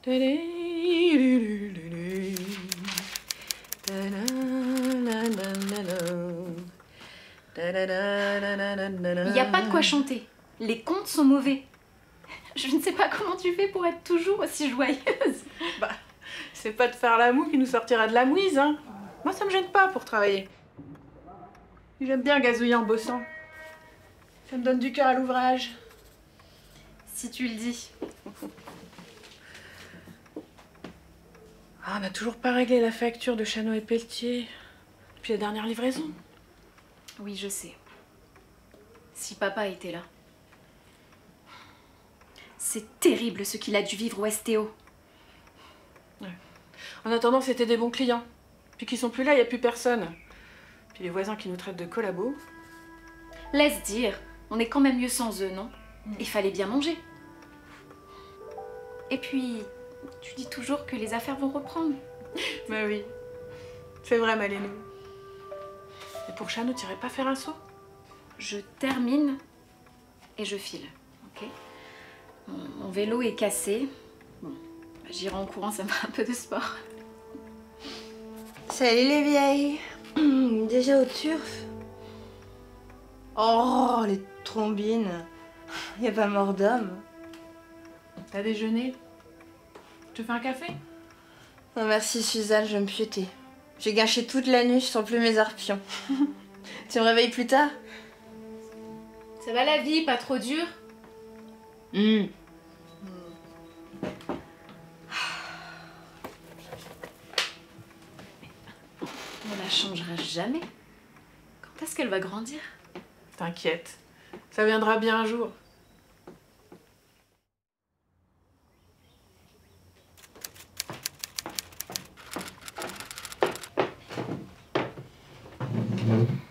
Il n'y a pas de quoi chanter. Les contes sont mauvais. Je ne sais pas comment tu fais pour être toujours aussi joyeuse. Bah, c'est pas de faire la moue qui nous sortira de la mouise, hein. Moi, ça me gêne pas pour travailler. J'aime bien gazouiller en bossant. Ça me donne du cœur à l'ouvrage. Si tu le dis. Ah, on n'a toujours pas réglé la facture de Chano et Pelletier. Depuis la dernière livraison. Oui, je sais. Si papa était là. C'est terrible ce qu'il a dû vivre au STO. Ouais. En attendant, c'était des bons clients. Puis qu'ils sont plus là, il n'y a plus personne. Puis les voisins qui nous traitent de collabos. Laisse dire, on est quand même mieux sans eux, non? Il fallait bien manger. Et puis, tu dis toujours que les affaires vont reprendre. Bah oui, c'est vrai, Malénou. Et pour Chano, tu irais pas faire un saut? Je termine et je file, ok? Mon vélo est cassé. Bon, j'irai en courant, ça me fait un peu de sport. Salut les vieilles. Déjà au turf? Oh, les trombines. Y a pas mort d'homme. T'as déjeuné? Je te fais un café? Non merci Suzanne, je vais me pieuter. J'ai gâché toute la nuit, je sens plus mes arpions. Tu me réveilles plus tard? Ça va la vie, pas trop dur? On la changera jamais. Quand est-ce qu'elle va grandir? T'inquiète, ça viendra bien un jour.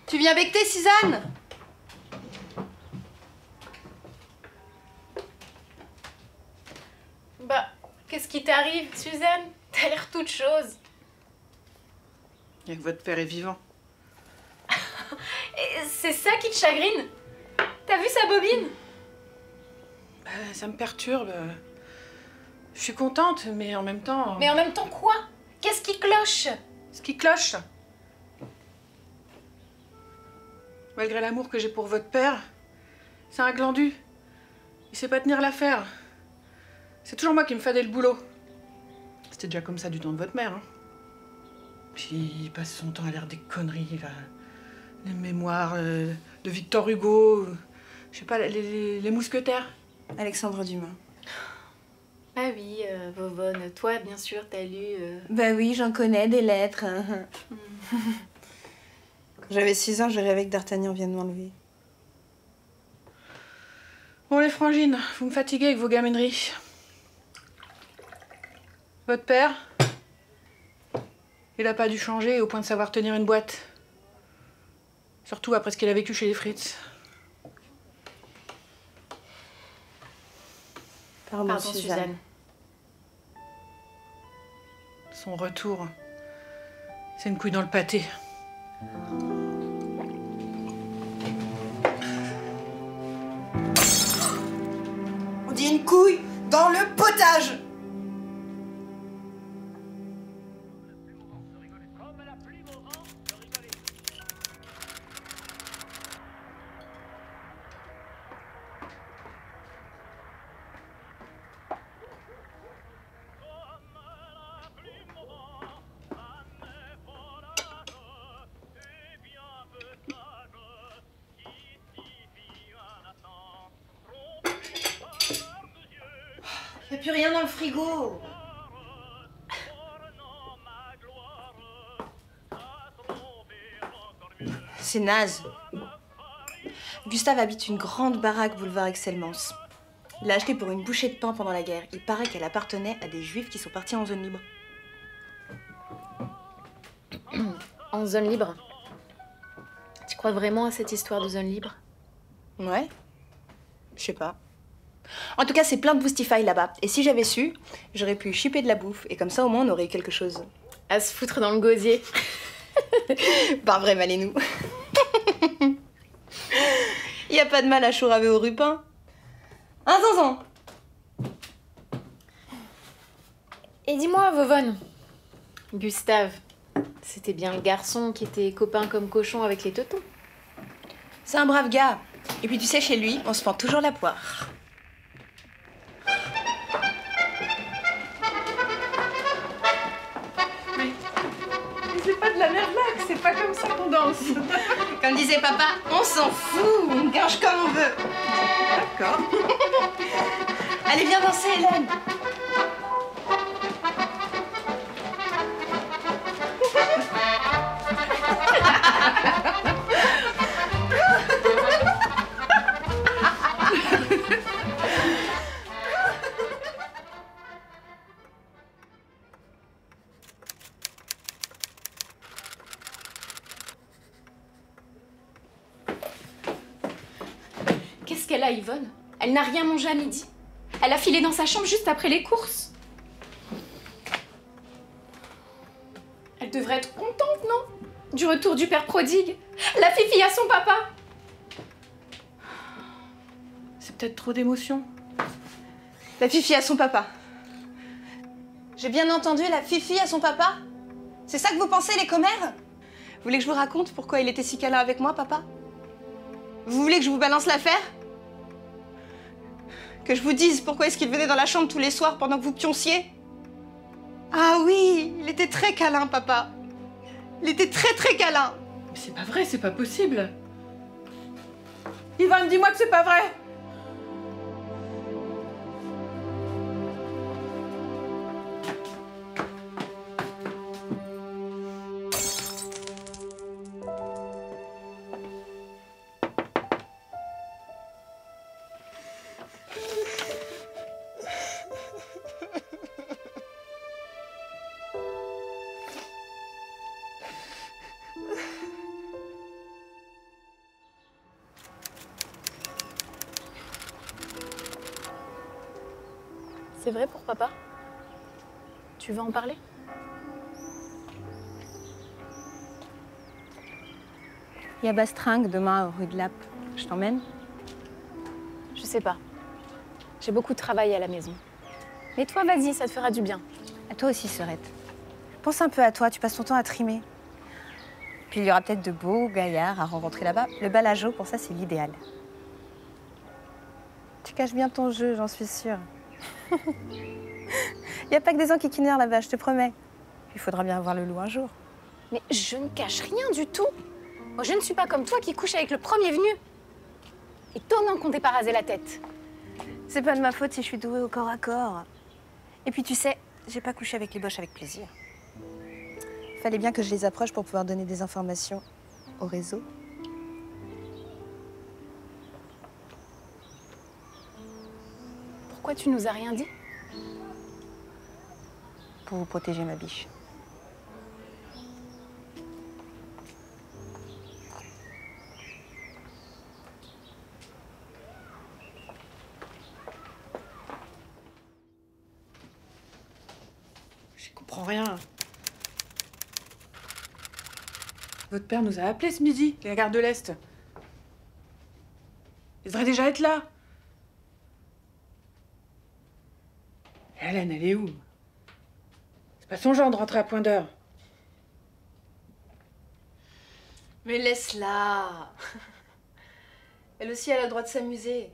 Tu viens becter Suzanne? Bah, qu'est-ce qui t'arrive, Suzanne? T'as l'air toute chose. Et que votre père est vivant. Et c'est ça qui te chagrine? T'as vu sa bobine? Ça me perturbe. Je suis contente, mais en même temps... Mais en même temps quoi? Qu'est-ce qui cloche? Ce qui cloche, malgré l'amour que j'ai pour votre père, c'est un glandu. Il sait pas tenir l'affaire. C'est toujours moi qui me fadais le boulot. C'était déjà comme ça du temps de votre mère, hein. Puis il passe son temps à lire des conneries, là. Les mémoires de Victor Hugo, je sais pas, les mousquetaires. Alexandre Dumas. Ah oui, Vovonne, toi bien sûr t'as lu... Bah oui, j'en connais des lettres. Quand j'avais 6 ans, je rêvais que D'Artagnan vienne m'enlever. Bon les frangines, vous me fatiguez avec vos gamineries. Votre père, il a pas dû changer au point de savoir tenir une boîte. Surtout après ce qu'il a vécu chez les Fritz. Pardon Suzanne. Son retour, c'est une couille dans le pâté. On dit une couille dans le potage. Y a plus rien dans le frigo. C'est naze. Gustave habite une grande baraque boulevard Excellence. Il l'a achetée pour une bouchée de pain pendant la guerre. Il paraît qu'elle appartenait à des juifs qui sont partis en zone libre. En zone libre? Tu crois vraiment à cette histoire de zone libre? Ouais. Je sais pas. En tout cas, c'est plein de Boostify là-bas. Et si j'avais su, j'aurais pu shipper de la bouffe. Et comme ça, au moins, on aurait eu quelque chose. À se foutre dans le gosier. Pas vrai, Malénou. Y a pas de mal à chouraver au rupin. Un zanzan. Et dis-moi, Vovonne, Gustave, c'était bien le garçon qui était copain comme cochon avec les teutons. C'est un brave gars. Et puis tu sais, chez lui, on se prend toujours la poire. Mais c'est pas de la merlaque, c'est pas comme ça qu'on danse. Comme disait papa, on s'en fout, on gage comme on veut. D'accord. Allez, viens danser, Hélène. Qu'est-ce qu'elle a, Yvonne? Elle n'a rien mangé à midi. Elle a filé dans sa chambre juste après les courses. Elle devrait être contente, non? Du retour du père prodigue. La fifi à son papa. C'est peut-être trop d'émotion. La fifi à son papa. J'ai bien entendu, la fifi à son papa? C'est ça que vous pensez, les commères? Vous voulez que je vous raconte pourquoi il était si câlin avec moi, papa? Vous voulez que je vous balance l'affaire? Que je vous dise pourquoi est-ce qu'il venait dans la chambre tous les soirs pendant que vous pionciez? Ah oui, il était très câlin, papa. Il était très très câlin. Mais c'est pas vrai, c'est pas possible. Yvonne, dis-moi que c'est pas vrai. C'est vrai pour papa? Tu veux en parler? Il y a Bastringue demain, rue de Lappe. Je t'emmène? Je sais pas. J'ai beaucoup de travail à la maison. Mais toi, vas-y, ça te fera du bien. À toi aussi, Serette. Pense un peu à toi, tu passes ton temps à trimer. Puis il y aura peut-être de beaux gaillards à rencontrer là-bas. Le bal à Jo, pour ça, c'est l'idéal. Tu caches bien ton jeu, j'en suis sûre. Il n'y a pas que des enquiquineurs là-bas, je te promets. Il faudra bien voir le loup un jour. Mais je ne cache rien du tout. Moi, je ne suis pas comme toi qui couche avec le premier venu. Étonnant qu'on t'ait pas rasé la tête. C'est pas de ma faute si je suis douée au corps à corps. Et puis tu sais, j'ai pas couché avec les boches avec plaisir. Fallait bien que je les approche pour pouvoir donner des informations au réseau. Pourquoi tu nous as rien dit? Pour vous protéger ma biche. J'y comprends rien. Votre père nous a appelés ce midi, la gare de l'Est. Il devrait déjà être là. Et Hélène, elle est où? C'est pas son genre de rentrer à point d'heure. Mais laisse-la. Elle aussi, elle a le droit de s'amuser.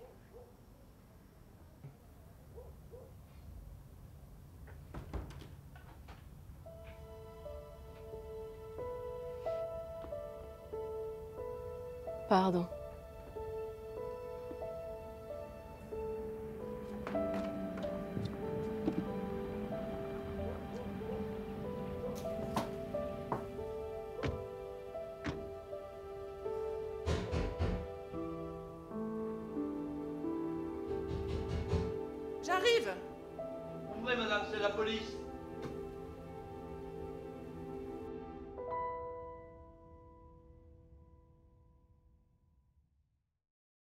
Pardon. J'arrive. Ouvrez, madame, c'est la police.